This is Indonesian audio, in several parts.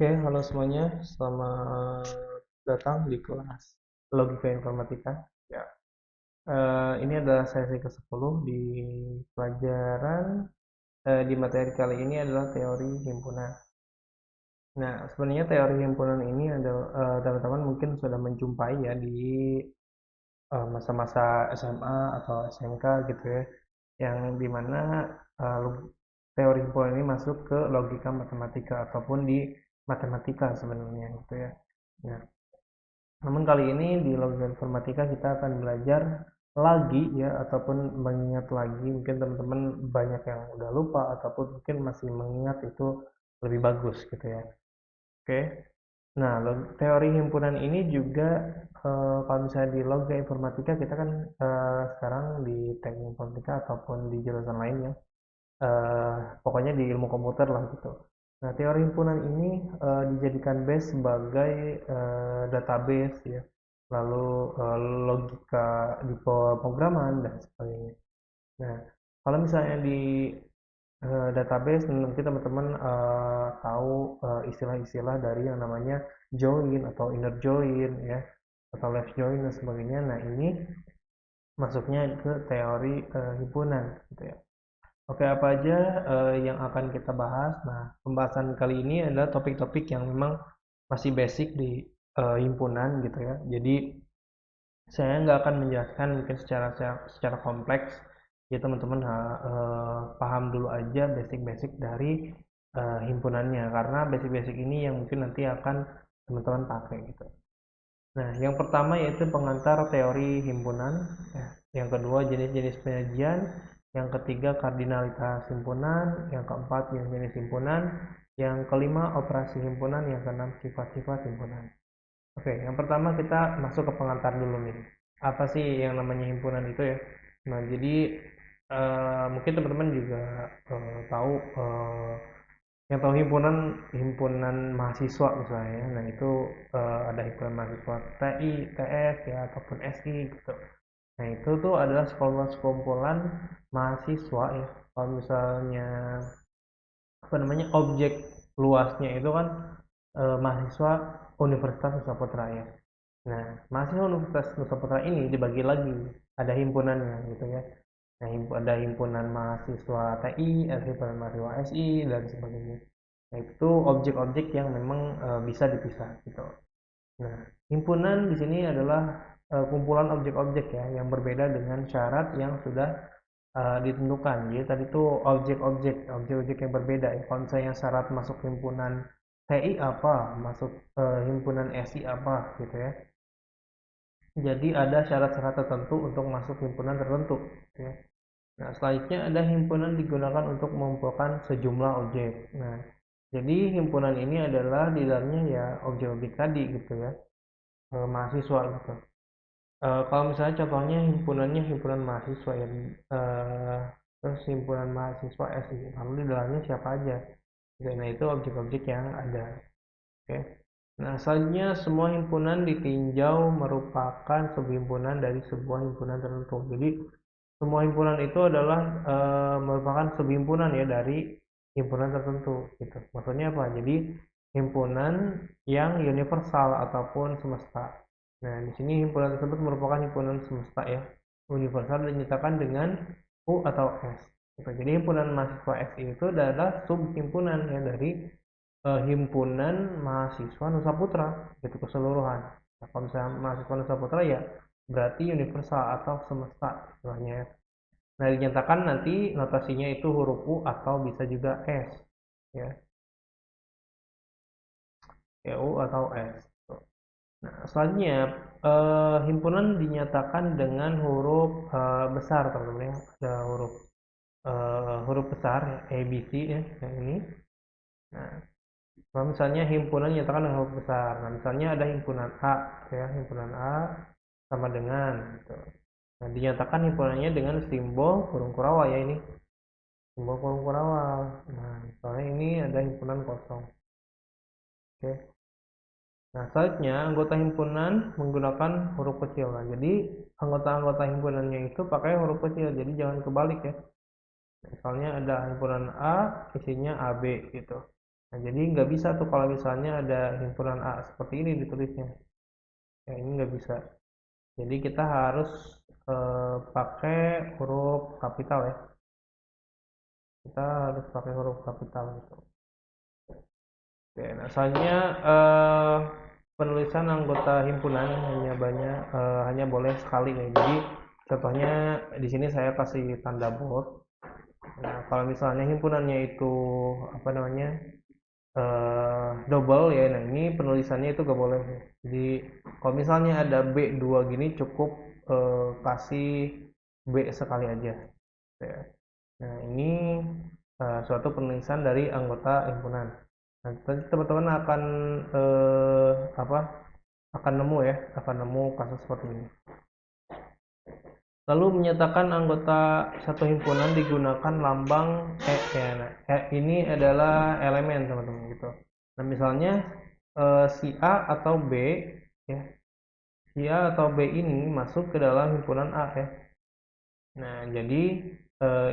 Oke, halo semuanya. Selamat datang di kelas Logika Informatika. Ya, ini adalah sesi ke-10 di pelajaran di materi kali ini adalah teori himpunan. Nah, sebenarnya teori himpunan ini adalah teman-teman mungkin sudah menjumpai ya di masa-masa SMA atau SMK gitu ya, yang dimana teori himpunan ini masuk ke logika matematika ataupun di matematika sebenarnya gitu ya. Nah, namun kali ini di logika informatika kita akan belajar lagi ya ataupun mengingat lagi, mungkin teman-teman banyak yang udah lupa ataupun mungkin masih mengingat itu lebih bagus gitu ya. Oke. Nah, teori himpunan ini juga kalau misalnya di logika informatika kita kan sekarang di teknik informatika ataupun di jurusan lainnya, pokoknya di ilmu komputer lah gitu. Nah, teori himpunan ini dijadikan base sebagai database ya, lalu logika di pemrograman dan sebagainya. Nah, kalau misalnya di database mungkin teman-teman tahu istilah-istilah dari yang namanya join atau inner join ya, atau left join dan sebagainya. Nah, ini masuknya ke teori himpunan gitu ya. Oke, apa aja yang akan kita bahas? Nah, pembahasan kali ini adalah topik-topik yang memang masih basic di himpunan gitu ya. Jadi saya nggak akan menjelaskan mungkin secara kompleks. Ya teman-teman paham dulu aja basic-basic dari himpunannya, karena basic-basic ini yang mungkin nanti akan teman-teman pakai gitu. Nah, yang pertama yaitu pengantar teori himpunan, ya. Yang kedua jenis-jenis penyajian, yang ketiga kardinalitas himpunan, yang keempat jenis-jenis himpunan, yang kelima operasi himpunan, yang keenam sifat-sifat himpunan. Oke, yang pertama kita masuk ke pengantar dulu nih. Apa sih yang namanya himpunan itu ya? Nah, jadi mungkin teman-teman juga tahu yang tahu himpunan himpunan mahasiswa misalnya. Nah, itu ada himpunan mahasiswa TI, TS ya ataupun SI gitu. Nah, itu tuh adalah sekumpulan mahasiswa ya. Kalau misalnya apa namanya objek luasnya itu kan mahasiswa Universitas Nusa Putra ya. Nah, mahasiswa Universitas Nusa Putra ini dibagi lagi, ada himpunannya gitu ya. Nah, ada himpunan mahasiswa TI, ada himpunan mahasiswa SI dan sebagainya. Nah, itu objek-objek yang memang bisa dipisah gitu. Nah, himpunan di sini adalah kumpulan objek-objek ya yang berbeda dengan syarat yang sudah ditentukan. Jadi tadi itu objek-objek yang berbeda ya. Kalau misalnya syarat masuk himpunan TI apa, masuk himpunan SI apa gitu ya. Jadi ada syarat-syarat tertentu untuk masuk himpunan tertentu gitu ya. Nah, selanjutnya ada himpunan digunakan untuk mengumpulkan sejumlah objek. Nah, jadi himpunan ini adalah di dalamnya ya objek-objek tadi gitu ya, mahasiswa gitu. Kalau misalnya contohnya himpunannya himpunan mahasiswa ya, terus himpunan mahasiswa SI, lalu di dalamnya siapa aja? Oke, nah itu objek-objek yang ada. Oke. Nah, selanjutnya semua himpunan ditinjau merupakan subhimpunan dari sebuah himpunan tertentu. Jadi semua himpunan itu adalah merupakan subhimpunan ya dari himpunan tertentu gitu. Maksudnya apa? Jadi himpunan yang universal ataupun semesta. Nah, di sini himpunan tersebut merupakan himpunan semesta ya, universal dan dinyatakan dengan U atau S. Gitu. Jadi himpunan mahasiswa SI itu adalah subhimpunan ya dari himpunan mahasiswa Nusa Putra gitu keseluruhan. Nah, kalau misalnya mahasiswa Nusa Putra ya berarti universal atau semesta istilahnya. Nah, dinyatakan nanti notasinya itu huruf U atau bisa juga S ya, ya U atau S. Nah, selanjutnya himpunan dinyatakan dengan huruf besar teman-teman ya. Ada huruf besar ya, A B C ya yang ini. Nah, kalau misalnya himpunan dinyatakan dengan huruf besar. Nah, misalnya ada himpunan A ya, himpunan A sama dengan gitu. Nah, dinyatakan himpunannya dengan simbol kurung kurawal ya ini. Simbol kurung kurawal. Nah, misalnya ini ada himpunan kosong. Oke. Nah, selanjutnya anggota himpunan menggunakan huruf kecil. Nah, jadi anggota-anggota himpunannya itu pakai huruf kecil. Jadi jangan kebalik ya. Misalnya ada himpunan A, isinya AB gitu. Nah, jadi nggak bisa tuh kalau misalnya ada himpunan A seperti ini ditulisnya. Ya, ini nggak bisa. Jadi kita harus pakai huruf kapital ya. Kita harus pakai huruf kapital gitu. Oke, nah selanjutnya penulisan anggota himpunan hanya boleh sekali ya. Jadi contohnya di sini saya kasih tanda bold. Nah, kalau misalnya himpunannya itu apa namanya double ya, nah ini penulisannya itu gak boleh. Jadi kalau misalnya ada B2 gini cukup kasih B sekali aja. Ya. Nah, ini suatu penulisan dari anggota himpunan. Nah, nanti teman-teman akan apa? Akan nemu ya, akan nemu kasus seperti ini. Lalu menyatakan anggota satu himpunan digunakan lambang E ya. Nah, E ini adalah elemen teman-teman gitu. Nah, misalnya si A atau B ya, si A atau B ini masuk ke dalam himpunan A ya. Nah, jadi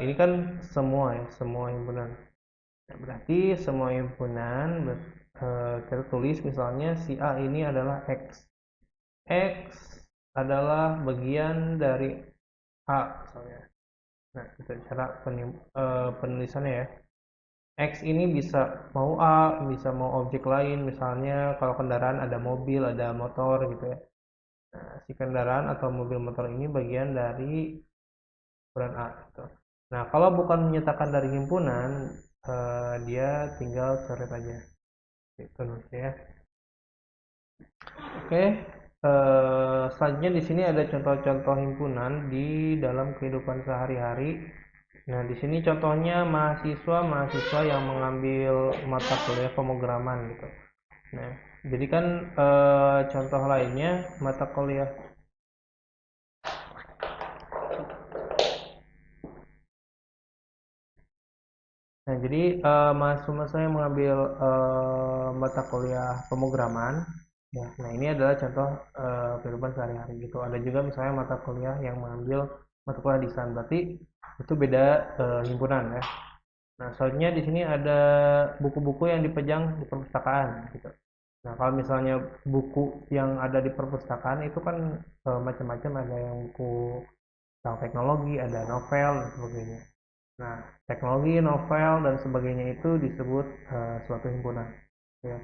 ini kan semua ya, semua himpunan. Nah, berarti semua himpunan kita tulis misalnya si A ini adalah X. X adalah bagian dari A misalnya. Nah, itu cara penulisannya ya. X ini bisa mau A, bisa mau objek lain, misalnya kalau kendaraan ada mobil, ada motor gitu ya. Nah, si kendaraan atau mobil motor ini bagian dari himpunan A gitu. Nah, kalau bukan menyatakan dari himpunan, dia tinggal coret aja. Gitu ya. Oke, selanjutnya di sini ada contoh-contoh himpunan di dalam kehidupan sehari-hari. Nah, di sini contohnya mahasiswa yang mengambil mata kuliah pemrograman gitu. Nah, jadi kan contoh lainnya mata kuliah. Nah, jadi mahasiswa yang mengambil mata kuliah pemrograman. Ya, nah ini adalah contoh kehidupan sehari-hari gitu. Ada juga misalnya mata kuliah yang mengambil mata kuliah desain, berarti itu beda himpunan ya. Nah, soalnya di sini ada buku-buku yang dipajang di perpustakaan gitu. Nah, kalau misalnya buku yang ada di perpustakaan itu kan macam-macam, ada yang buku tentang teknologi, ada novel dan sebagainya. Nah, teknologi, novel dan sebagainya itu disebut suatu himpunan. Ya.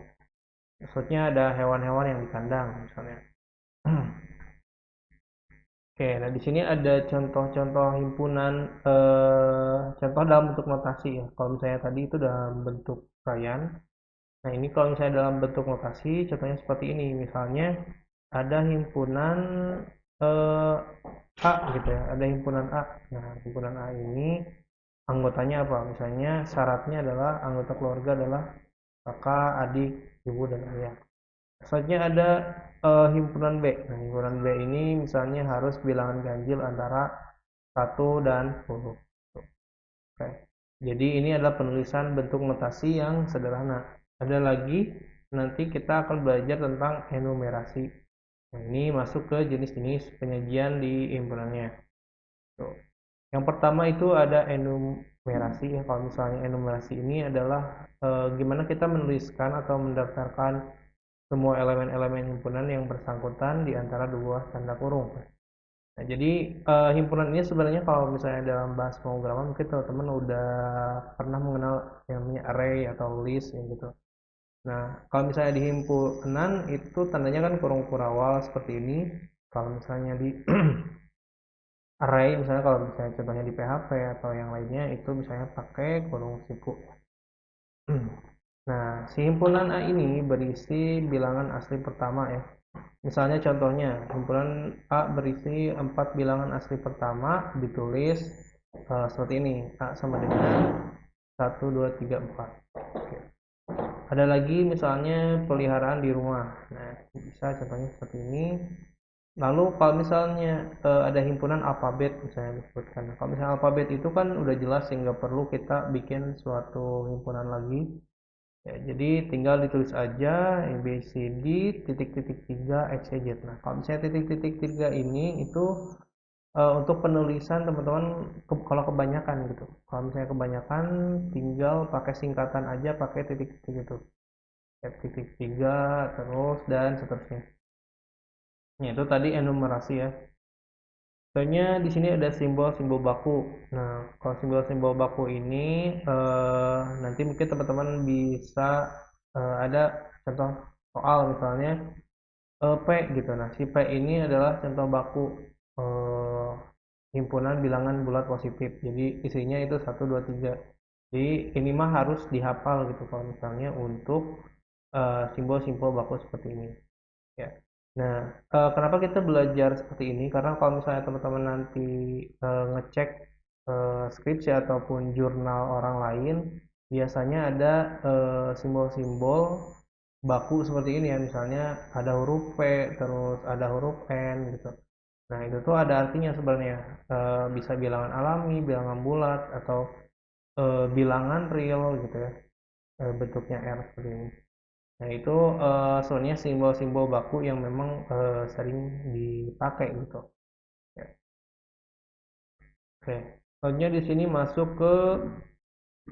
Maksudnya ada hewan-hewan yang di kandang misalnya. Oke, nah di sini ada contoh-contoh himpunan, contoh dalam bentuk notasi ya. Kalau misalnya tadi itu dalam bentuk rayaan. Nah, ini kalau misalnya dalam bentuk notasi, contohnya seperti ini. Misalnya ada himpunan eh, A gitu ya, ada himpunan A. Nah, himpunan A ini anggotanya apa? Misalnya syaratnya adalah anggota keluarga adalah kakak, adik, ibu, dan ayah. Selanjutnya ada himpunan B. Nah, himpunan B ini misalnya harus bilangan ganjil antara 1 dan 10. Oke. Jadi ini adalah penulisan bentuk notasi yang sederhana. Ada lagi, nanti kita akan belajar tentang enumerasi. Nah, ini masuk ke jenis-jenis penyajian di himpunannya. Tuh. Yang pertama itu ada enumerasi ya. Kalau misalnya enumerasi ini adalah gimana kita menuliskan atau mendaftarkan semua elemen-elemen himpunan yang bersangkutan di antara dua tanda kurung. Nah, jadi himpunan ini sebenarnya kalau misalnya dalam bahasa pemrograman mungkin teman-teman udah pernah mengenal yang namanya array atau list ya gitu. Nah, kalau misalnya di himpunan itu tandanya kan kurung kurawal seperti ini. Kalau misalnya di array, misalnya kalau misalnya contohnya di PHP atau yang lainnya itu misalnya pakai kurung siku. Nah, si himpunan A ini berisi bilangan asli pertama ya. Misalnya contohnya, himpunan A berisi 4 bilangan asli pertama ditulis seperti ini. A sama dengan 1, 2, 3, 4. Oke. Ada lagi misalnya peliharaan di rumah. Nah, bisa contohnya seperti ini. Lalu kalau misalnya ada himpunan alfabet misalnya disebutkan. Kalau misalnya alfabet itu kan udah jelas sehingga perlu kita bikin suatu himpunan lagi. Ya, jadi tinggal ditulis aja A, B, C, D, titik-titik 3, X, Y, Z. Nah, kalau misalnya titik-titik 3 ini itu Untuk penulisan teman-teman kalau kebanyakan gitu, kalau misalnya kebanyakan tinggal pakai singkatan aja, pakai titik-titik gitu, ya, titik tiga terus dan seterusnya. Nah, itu tadi enumerasi ya. Contohnya di sini ada simbol-simbol baku. Nah, kalau simbol-simbol baku ini nanti mungkin teman-teman bisa ada contoh soal misalnya P gitu. Nah, si P ini adalah contoh baku eh, himpunan bilangan bulat positif. Jadi isinya itu satu 2 3. Jadi ini mah harus dihafal gitu kalau misalnya untuk simbol-simbol baku seperti ini. Ya. Nah, kenapa kita belajar seperti ini? Karena kalau misalnya teman-teman nanti ngecek skripsi ataupun jurnal orang lain, biasanya ada simbol-simbol baku seperti ini ya. Misalnya ada huruf P, terus ada huruf N gitu. Nah, itu tuh ada artinya sebenarnya. Bisa bilangan alami, bilangan bulat, atau bilangan real gitu ya. Bentuknya R seperti ini. Nah, itu sebenarnya simbol-simbol baku yang memang sering dipakai gitu. Ya. Oke. Selanjutnya di sini masuk ke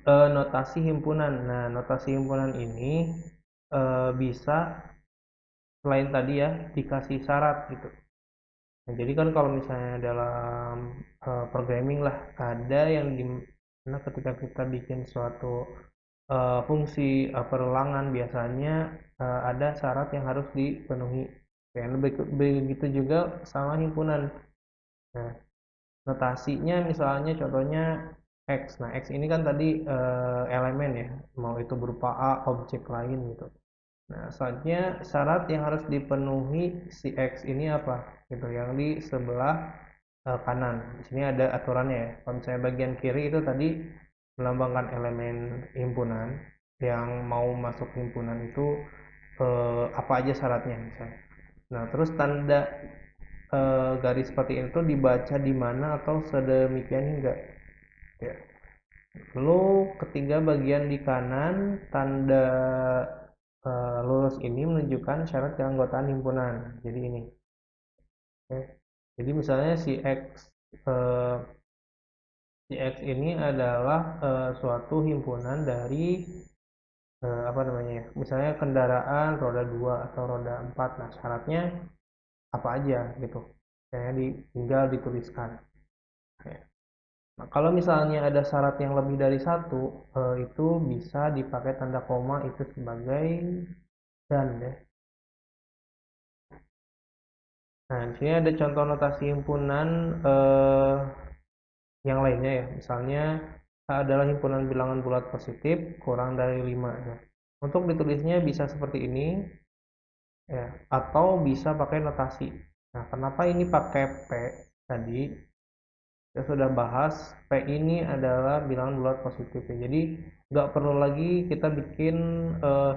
notasi himpunan. Nah, notasi himpunan ini bisa selain tadi ya dikasih syarat gitu. Nah, jadi kan kalau misalnya dalam programming lah ada yang di mana ketika kita bikin suatu fungsi perulangan biasanya ada syarat yang harus dipenuhi. Ya, begitu juga sama himpunan. Nah, notasinya misalnya contohnya X. Nah, X ini kan tadi elemen ya, mau itu berupa A, objek lain gitu. Nah, selanjutnya syarat yang harus dipenuhi si X ini apa? Gitu, yang di sebelah kanan. Di sini ada aturannya ya. Kalau misalnya bagian kiri itu tadi melambangkan elemen himpunan yang mau masuk himpunan itu apa aja syaratnya misalnya. Nah, terus tanda garis seperti itu dibaca di mana atau sedemikian hingga. Ya. Lalu ketiga bagian di kanan tanda lurus ini menunjukkan syarat keanggotaan himpunan. Jadi ini. Oke. Jadi misalnya eh, si X ini adalah suatu himpunan dari apa namanya ya? Misalnya kendaraan roda 2 atau roda 4. Nah, syaratnya apa aja gitu. Saya tinggal dituliskan. Ya. Nah, kalau misalnya ada syarat yang lebih dari satu, itu bisa dipakai tanda koma itu sebagai dan ya. Nah, di sini ada contoh notasi himpunan yang lainnya ya. Misalnya adalah himpunan bilangan bulat positif kurang dari 5. Nah, untuk ditulisnya bisa seperti ini ya, atau bisa pakai notasi. Nah, kenapa ini pakai P tadi? Kita sudah bahas P ini adalah bilangan bulat positif ya. Jadi nggak perlu lagi kita bikin eh,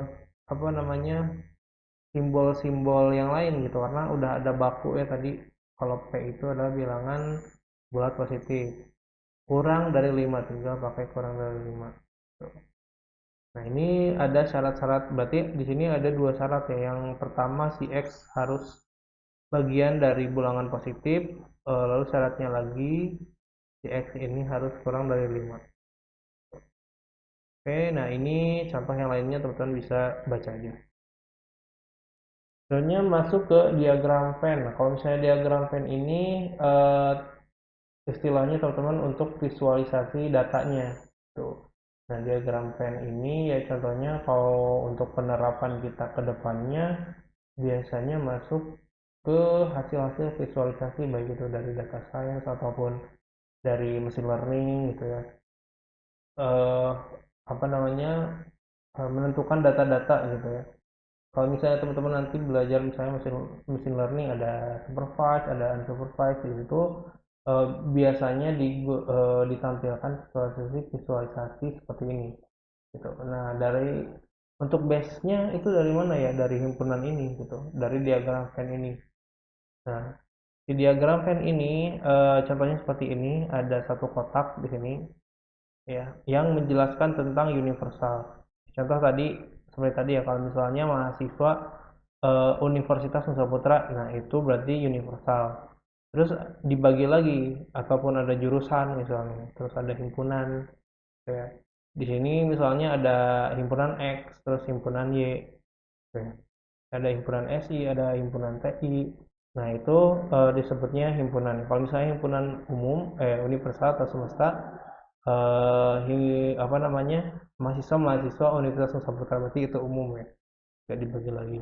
apa namanya simbol-simbol yang lain gitu karena udah ada baku ya tadi kalau P itu adalah bilangan bulat positif kurang dari 5 tinggal pakai kurang dari 5. Nah, ini ada syarat-syarat berarti di sini ada dua syarat ya. Yang pertama si X harus bagian dari bilangan positif, lalu syaratnya lagi si X ini harus kurang dari 5. Oke, nah ini contoh yang lainnya teman-teman bisa baca aja. Selanjutnya masuk ke diagram Venn. Nah, kalau misalnya diagram Venn ini istilahnya teman-teman untuk visualisasi datanya. Tuh. Nah, diagram Venn ini ya contohnya kalau untuk penerapan kita ke depannya biasanya masuk ke hasil-hasil visualisasi baik itu dari data science ataupun dari machine learning gitu ya. Eh, apa namanya menentukan data-data gitu ya. Kalau misalnya teman-teman nanti belajar misalnya machine learning ada supervised, ada unsupervised di situ biasanya ditampilkan visualisasi seperti ini gitu. Nah, untuk base-nya itu dari mana ya? Dari himpunan ini gitu, dari diagram Venn ini. Nah, di diagram Venn ini contohnya seperti ini, ada satu kotak di sini ya yang menjelaskan tentang universal. Contoh tadi seperti tadi ya kalau misalnya mahasiswa Universitas Nusa Putra, nah itu berarti universal. Terus dibagi lagi ataupun ada jurusan misalnya, terus ada himpunan gitu ya. Di sini misalnya ada himpunan X, terus himpunan Y gitu ya. Ada himpunan SI, ada himpunan TI. Nah, itu disebutnya himpunan. Kalau misalnya himpunan umum, universal atau semesta, apa namanya, mahasiswa-mahasiswa Universitas Nusa Putra, berarti itu umum ya, nggak dibagi lagi.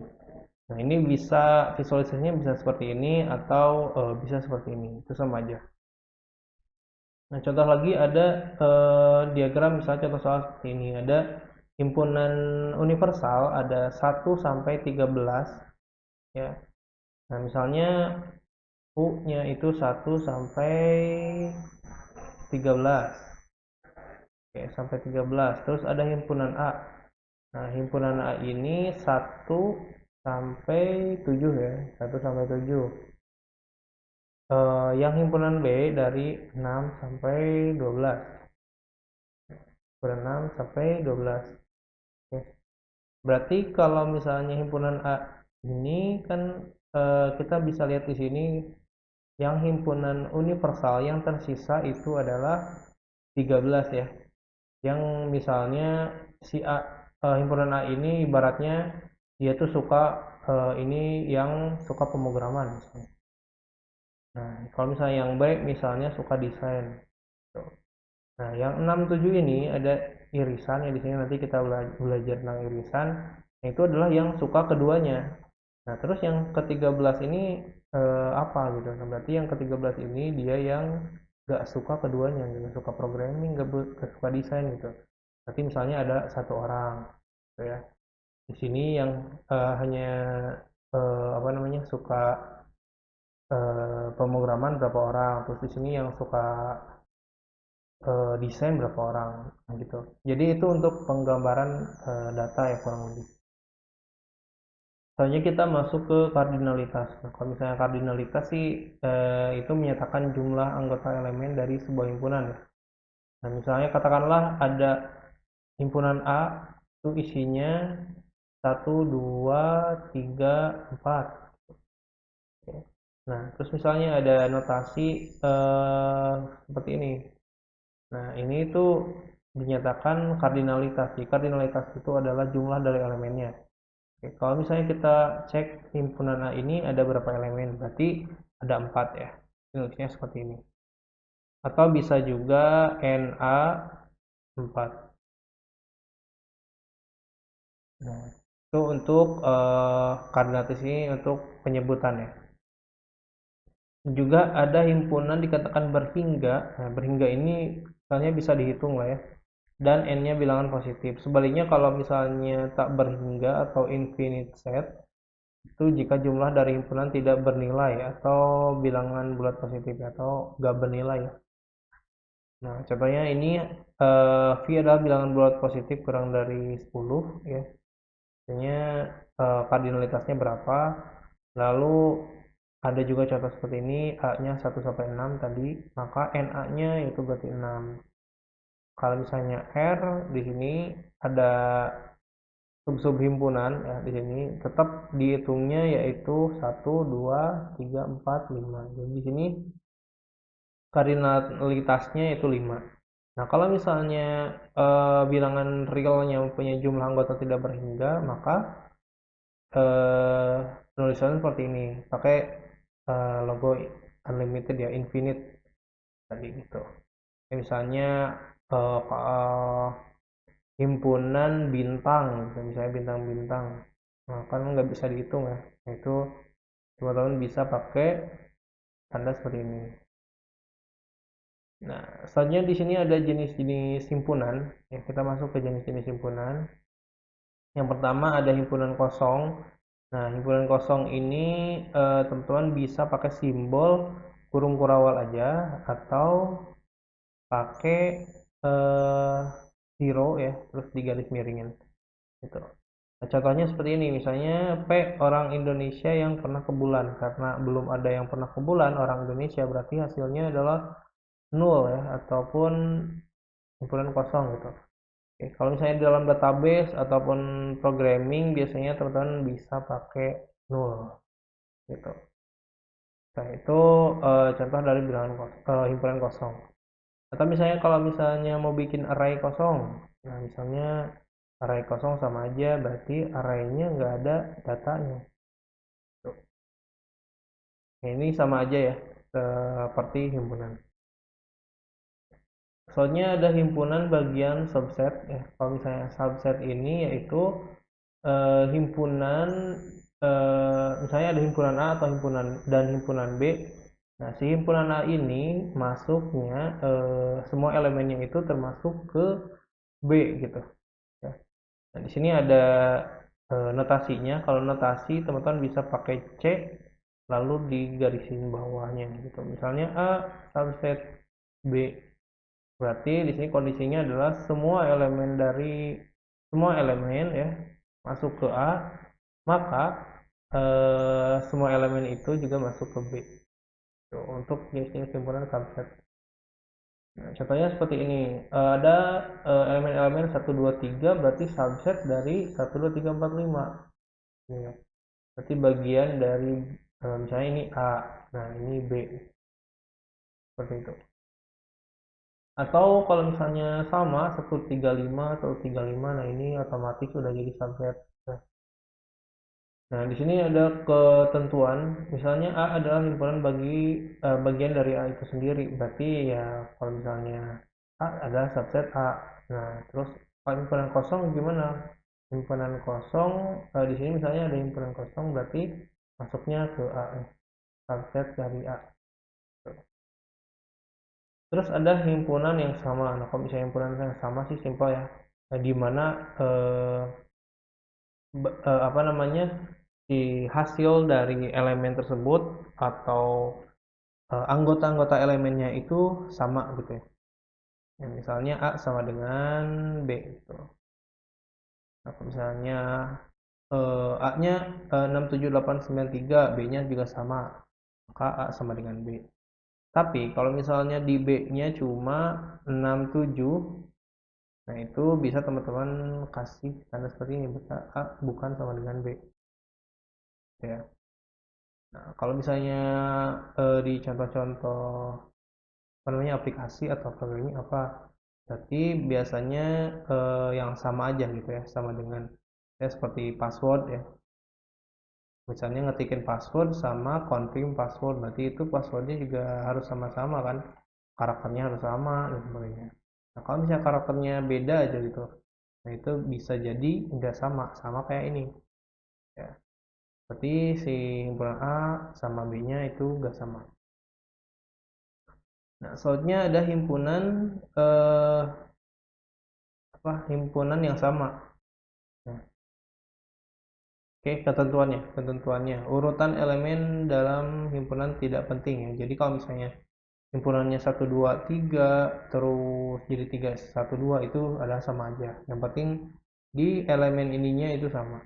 Nah, ini bisa visualisasinya bisa seperti ini atau bisa seperti ini, itu sama aja. Nah, contoh lagi ada diagram, misalnya contoh soal seperti ini, ada himpunan universal ada 1 sampai 13 ya. Nah, misalnya U-nya itu 1 sampai 13. Oke, sampai 13. Terus ada himpunan A. Nah, himpunan A ini 1 sampai 7 ya. 1 sampai 7. Yang himpunan B dari 6 sampai 12. Himpunan 6 sampai 12. Oke. Berarti kalau misalnya himpunan A ini kan kita bisa lihat di sini yang himpunan universal yang tersisa itu adalah 13 ya. Yang misalnya si A, himpunan A ini ibaratnya dia tuh suka ini yang suka pemrograman misalnya. Nah, kalau misalnya yang B misalnya suka desain. Gitu. Nah, yang 6 7 ini ada irisan ya, di sini nanti kita belajar tentang irisan. Nah, itu adalah yang suka keduanya. Nah, terus yang ke-13 ini apa gitu. Nah, berarti yang ke-13 ini dia yang gak suka keduanya, gak suka programming, gak suka desain gitu. Berarti misalnya ada satu orang gitu ya. Di sini yang hanya apa namanya suka pemrograman berapa orang, terus di sini yang suka desain berapa orang, nah, gitu. Jadi itu untuk penggambaran data ya kurang lebih. Selanjutnya kita masuk ke kardinalitas. Nah, kalau misalnya kardinalitas sih itu menyatakan jumlah anggota elemen dari sebuah himpunan ya. Nah, misalnya katakanlah ada himpunan A itu isinya 1 2 3 4. Nah, terus misalnya ada notasi seperti ini. Nah, ini tuh dinyatakan kardinalitas. Jadi kardinalitas itu adalah jumlah dari elemennya. Oke, kalau misalnya kita cek himpunan A ini ada berapa elemen, berarti ada 4 ya. Nulisnya seperti ini. Atau bisa juga NA4. Nah, itu untuk kardinalitas ini untuk penyebutan ya. Juga ada himpunan dikatakan berhingga. Nah, berhingga ini misalnya bisa dihitung lah ya. Dan n-nya bilangan positif. Sebaliknya kalau misalnya tak berhingga atau infinite set, itu jika jumlah dari himpunan tidak bernilai atau bilangan bulat positif atau gak bernilai ya. Nah, contohnya ini V adalah bilangan bulat positif kurang dari 10 ya. Artinya kardinalitasnya berapa? Lalu ada juga contoh seperti ini, A-nya 1 sampai 6 tadi, maka NA-nya itu berarti 6. Kalau misalnya R di sini ada sub-sub himpunan ya, di sini tetap dihitungnya yaitu 1 2 3 4 5. Jadi di sini kardinalitasnya itu 5. Nah, kalau misalnya bilangan realnya mempunyai jumlah anggota tidak berhingga, maka penulisannya seperti ini, pakai logo unlimited ya, infinite tadi gitu. Misalnya himpunan bintang, misalnya bintang-bintang, nah kan nggak bisa dihitung ya. Nah, itu teman-teman bisa pakai tanda seperti ini. Nah, selanjutnya di sini ada jenis-jenis himpunan ya, kita masuk ke jenis-jenis himpunan. Yang pertama ada himpunan kosong. Nah, himpunan kosong ini teman-teman bisa pakai simbol kurung kurawal aja atau pakai eh, zero ya, terus digaris miringin gitu. Nah, contohnya seperti ini, misalnya P orang Indonesia yang pernah ke bulan, karena belum ada yang pernah ke bulan orang Indonesia, berarti hasilnya adalah nol ya, ataupun himpunan kosong gitu. Oke, kalau misalnya dalam database ataupun programming biasanya teman-teman bisa pakai nol gitu. Nah, itu contoh dari himpunan kosong. Atau misalnya kalau misalnya mau bikin array kosong, nah misalnya array kosong sama aja, berarti arraynya nggak ada datanya. Tuh. Nah, ini sama aja ya, seperti himpunan. Soalnya ada himpunan bagian subset ya. Kalau misalnya subset ini yaitu himpunan misalnya ada himpunan A atau himpunan B. Nah, si himpunan A ini masuknya semua elemennya itu termasuk ke B gitu ya. Nah, di sini ada notasinya. Kalau notasi teman-teman bisa pakai C lalu digarisin bawahnya gitu. Misalnya A subset B. Berarti di sini kondisinya adalah semua elemen ya masuk ke A, maka semua elemen itu juga masuk ke B. Tuh, untuk jenis-jenis himpunan subset. Nah, contohnya seperti ini. Ada elemen-elemen 1, 2, 3 berarti subset dari 1, 2, 3, 4, 5. Ya. Berarti bagian dari misalnya ini A, nah ini B. Seperti itu. Atau kalau misalnya sama 135, 135, nah ini otomatis sudah jadi subset. Nah, di sini ada ketentuan, misalnya A adalah himpunan bagian dari A itu sendiri. Berarti ya kalau misalnya A adalah subset A. Nah, terus kalau himpunan kosong gimana? Himpunan kosong di sini misalnya ada himpunan kosong berarti masuknya ke A, subset dari A. Terus ada himpunan yang sama. Nah, kalau misalnya himpunan yang sama sih simpel ya. Nah, di mana eh, apa namanya di hasil dari elemen tersebut atau anggota-anggota elemennya itu sama gitu ya. Ya, misalnya A sama dengan B gitu. Nah, kalau misalnya A-nya 67893, B-nya juga sama, maka A sama dengan B. Tapi kalau misalnya di B-nya cuma 67, nah itu bisa teman-teman kasih tanda seperti ini, A bukan sama dengan B. Ya. Nah, kalau misalnya di contoh-contoh apa namanya aplikasi atau programming apa, berarti biasanya yang sama aja gitu ya, sama dengan ya seperti password ya. Misalnya ngetikin password sama confirm password, berarti itu passwordnya juga harus sama-sama kan, karakternya harus sama dan sebagainya. Nah, kalau misalnya karakternya beda aja gitu, nah itu bisa jadi nggak sama, sama kayak ini ya. Berarti si himpunan A sama B-nya itu nggak sama. Nah, selanjutnya ada himpunan yang sama. Nah, oke, ketentuannya. Urutan elemen dalam himpunan tidak penting ya. Jadi kalau misalnya himpunannya 1, 2, 3 terus jadi 3, 1, 2 itu adalah sama aja. Yang penting di elemen ininya itu sama.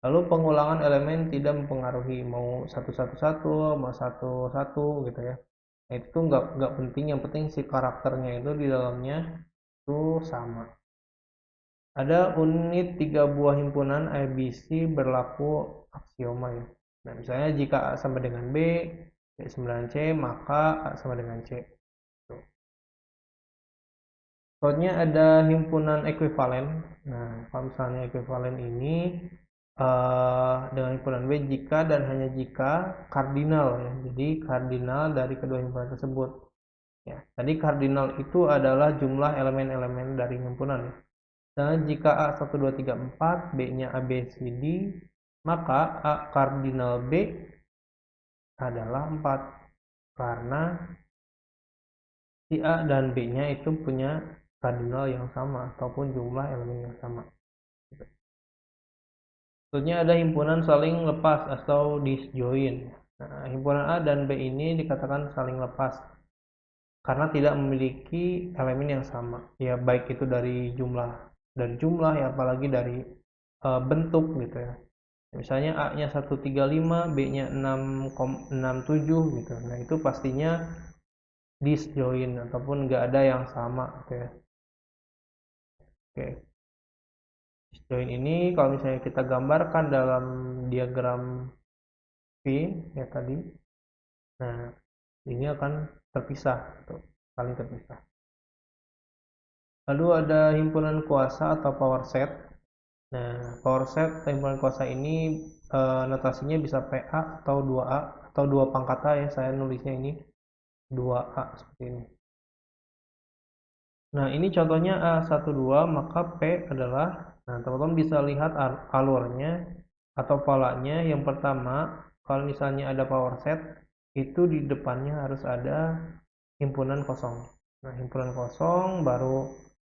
Lalu pengulangan elemen tidak mempengaruhi mau 111, mau 11 gitu ya. Nah, itu nggak penting, yang penting si karakternya itu di dalamnya itu sama. Ada unit 3 buah himpunan ABC berlaku aksioma ya. Nah, misalnya jika A sama dengan B, B9C, maka A sama dengan C. Tuh. Contohnya ada himpunan ekuivalen. Nah, kalau misalnya ekuivalen ini dengan himpunan B jika dan hanya jika kardinal ya. Jadi kardinal dari kedua himpunan tersebut. Ya, tadi kardinal itu adalah jumlah elemen-elemen dari himpunan ya. Dan jika A 1, 2, 3, 4, B-nya A, B, C, D, maka A kardinal B adalah 4. Karena si A dan B-nya itu punya kardinal yang sama ataupun jumlah elemen yang sama. Selanjutnya ada himpunan saling lepas atau disjoin. Nah, himpunan A dan B ini dikatakan saling lepas karena tidak memiliki elemen yang sama. Ya baik itu dari jumlah ya apalagi dari bentuk gitu ya. Misalnya A-nya 135, B-nya 6,67 gitu. Nah, itu pastinya disjoin ataupun nggak ada yang sama gitu ya. Oke. Disjoin ini kalau misalnya kita gambarkan dalam diagram ya tadi. Nah, ini akan terpisah, tuh, saling terpisah. Lalu ada himpunan kuasa atau power set. Nah, power set atau himpunan kuasa ini notasinya bisa PA atau 2A atau 2 pangkat A ya, saya nulisnya ini 2A seperti ini. Nah, ini contohnya A12, maka P adalah, nah teman-teman bisa lihat alurnya atau polanya. Yang pertama, kalau misalnya ada power set, itu di depannya harus ada himpunan kosong. Nah, himpunan kosong baru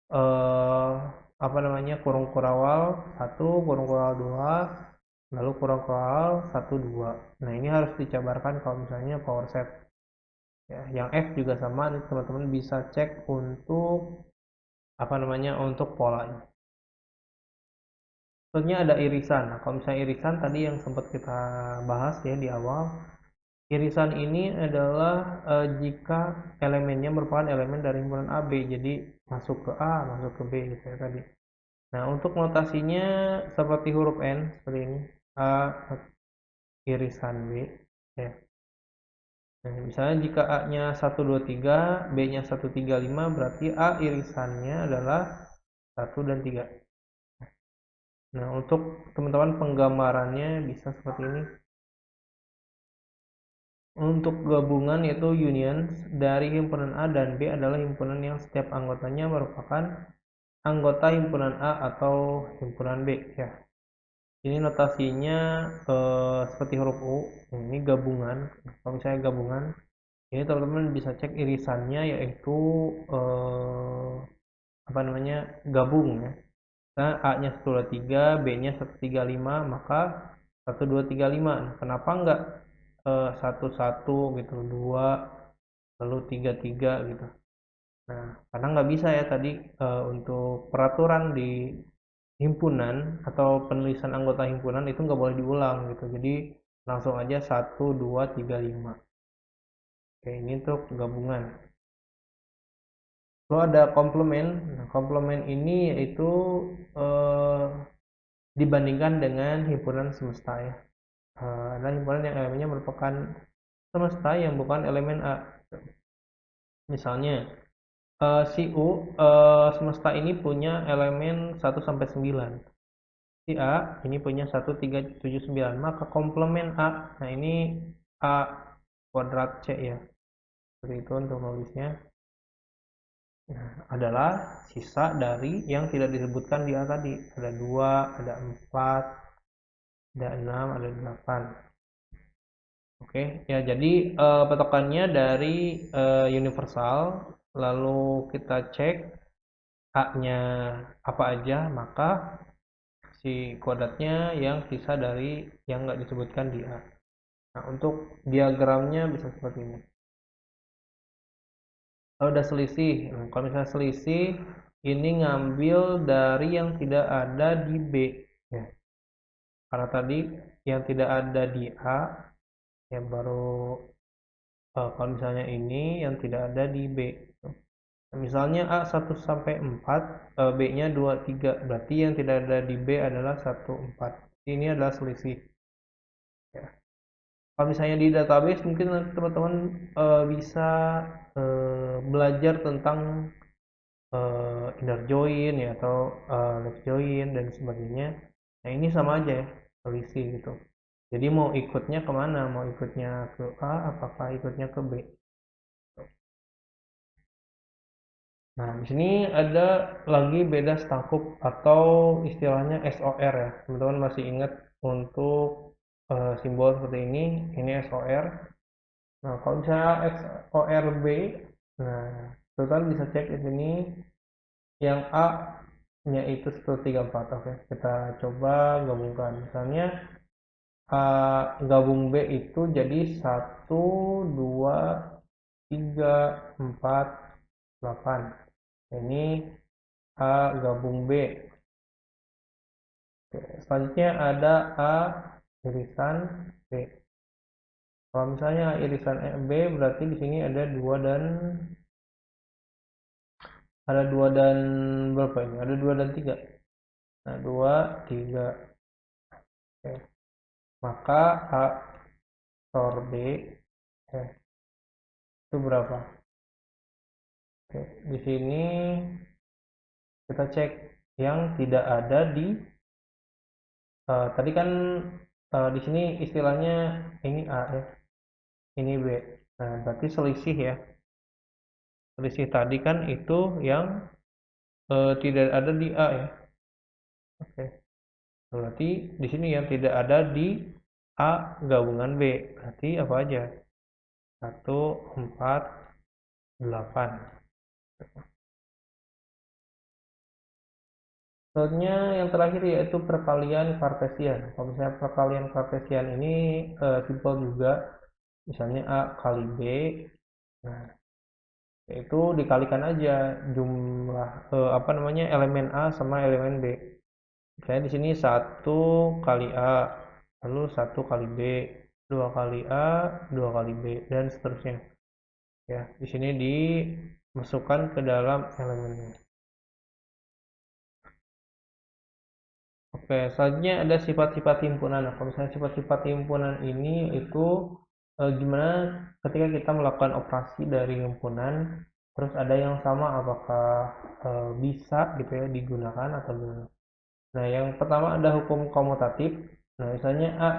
eh, apa namanya, kurung kurawal 1, kurung kurawal 2, lalu kurung kurawal 1, 2. Nah, ini harus dicabarkan kalau misalnya power set. Ya, yang F juga sama, teman-teman bisa cek untuk apa namanya, untuk polanya. Tentunya ada irisan. Nah, kalau misalnya irisan tadi yang sempat kita bahas ya di awal, irisan ini adalah jika elemennya merupakan elemen dari himpunan AB, jadi masuk ke A, masuk ke B gitu ya tadi. Nah, untuk notasinya seperti huruf N seperti ini, A irisan B ya. Nah, misalnya jika A-nya 123, B-nya 135, berarti A irisannya adalah 1 dan 3. Nah, untuk teman-teman penggambarannya bisa seperti ini. Untuk gabungan yaitu unions dari himpunan A dan B adalah himpunan yang setiap anggotanya merupakan anggota himpunan A atau himpunan B ya. Ini notasinya seperti huruf U. Ini gabungan. Kalau misalnya gabungan, ini teman-teman bisa cek irisannya yaitu apa namanya, gabung ya. Nah, A-nya 123, B-nya 135, maka 1235. Nah, kenapa enggak 11 gitu, 2, lalu 33 gitu. Nah, karena nggak bisa ya tadi untuk peraturan di himpunan atau penulisan anggota himpunan itu nggak boleh diulang gitu. Jadi langsung aja 1, 2, 3, 5. Oke, ini untuk gabungan. Lalu ada komplement. Nah, komplement ini yaitu eh, dibandingkan dengan himpunan semesta ya. Adalah himpunan yang elemennya merupakan semesta yang bukan elemen A. Misalnya si U semesta ini punya elemen 1 sampai 9. Si A ini punya 1, 3, 7, 9. Maka komplement A, nah ini A kuadrat C ya. Seperti itu untuk nulisnya. Nah, adalah sisa dari yang tidak disebutkan di A tadi. Ada 2, ada 4, ada 6, ada 8. Oke, ya jadi patokannya dari universal, lalu kita cek A-nya apa aja, maka si kuadratnya yang sisa dari yang nggak disebutkan di A. Nah, untuk diagramnya bisa seperti ini. Kalau udah selisih, nah, kalau misalnya selisih, ini ngambil dari yang tidak ada di B. Ya. Karena tadi yang tidak ada di A, yang baru kalau misalnya ini yang tidak ada di B. Misalnya A 1 sampai 4, B-nya 2, 3. Berarti yang tidak ada di B adalah 1, 4. Ini adalah selisih. Ya. Kalau misalnya di database, mungkin teman-teman bisa belajar tentang inner join ya, atau left join dan sebagainya. Nah, ini sama aja ya, selisih gitu. Jadi mau ikutnya kemana? Mau ikutnya ke A, apakah ikutnya ke B? Nah, di sini ada lagi beda stangkup atau istilahnya SOR ya. Teman-teman masih ingat untuk simbol seperti ini SOR. Nah, kalau misalnya XORB, nah, teman-teman bisa cek di sini yang A-nya itu 134. Oke, kita coba gabungkan. Misalnya A gabung B itu jadi 1, 2, 3, 4, 8. Ini A gabung B. Oke, selanjutnya ada A irisan B. Kalau misalnya irisan B berarti di sini ada 2 dan berapa ini? Ada 2 dan 3. Nah, 2, 3. Oke. Maka A faktor B, itu berapa? Oke, di sini kita cek yang tidak ada di tadi kan di sini istilahnya ini A ya, ini B. Nah, berarti selisih ya. Selisih tadi kan itu yang tidak ada di A ya. Oke. Berarti di sini yang tidak ada di A gabungan B. Berarti apa aja? 1, 4, 8. Selanjutnya yang terakhir yaitu perkalian kartesian. Kalau misalnya perkalian kartesian ini simpel juga. Misalnya A kali B. Nah, itu dikalikan aja jumlah apa namanya elemen A sama elemen B. Misalnya di sini 1 kali A, lalu 1 kali B, 2 kali A, 2 kali B, dan seterusnya. Ya, di sini dimasukkan ke dalam elemennya. Oke, selanjutnya ada sifat-sifat himpunan. Nah, kalau misalnya sifat-sifat himpunan ini itu gimana ketika kita melakukan operasi dari himpunan, terus ada yang sama, apakah bisa gitu ya digunakan atau gimana? Nah, yang pertama ada hukum komutatif. Nah, misalnya A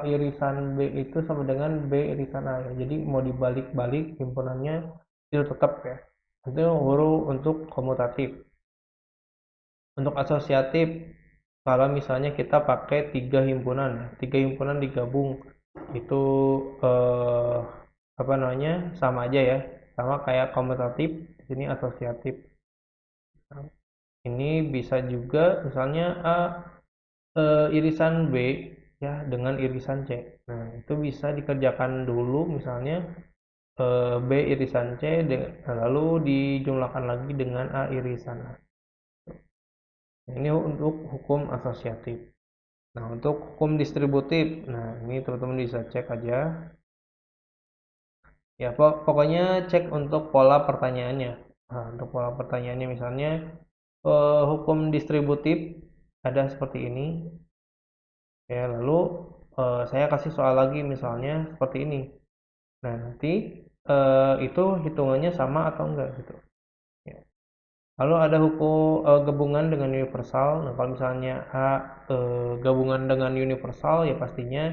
irisan B itu sama dengan B irisan A ya. Jadi mau dibalik-balik himpunannya itu tetap ya. Itu huruf untuk komutatif. Untuk asosiatif, kalau misalnya kita pakai tiga himpunan digabung, itu eh, apa namanya sama aja ya, sama kayak komutatif, di sini asosiatif. Ini bisa juga misalnya A irisan B ya dengan irisan C. Nah, itu bisa dikerjakan dulu misalnya B irisan C lalu dijumlahkan lagi dengan A irisan A. Nah, ini untuk hukum asosiatif. Nah, untuk hukum distributif, nah ini teman-teman bisa cek aja. Ya, pokoknya cek untuk pola pertanyaannya. Nah, untuk pola pertanyaannya misalnya hukum distributif ada seperti ini. Ya, lalu saya kasih soal lagi misalnya seperti ini. Nah, nanti itu hitungannya sama atau enggak gitu. Ya. Lalu ada hukum gabungan dengan universal. Nah, kalau misalnya A gabungan dengan universal ya pastinya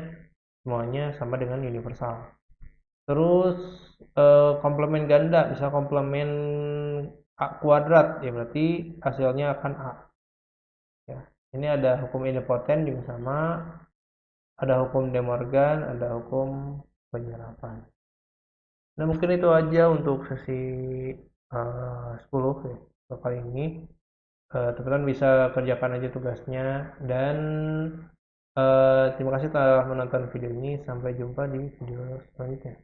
semuanya sama dengan universal. Terus komplement ganda, bisa komplement A kuadrat ya berarti hasilnya akan A. Ya. Ini ada hukum idempoten juga sama, ada hukum De Morgan, ada hukum penyerapan. Nah, mungkin itu aja untuk sesi 10 ya, kali ini. Teman-teman bisa kerjakan aja tugasnya dan terima kasih telah menonton video ini. Sampai jumpa di video selanjutnya.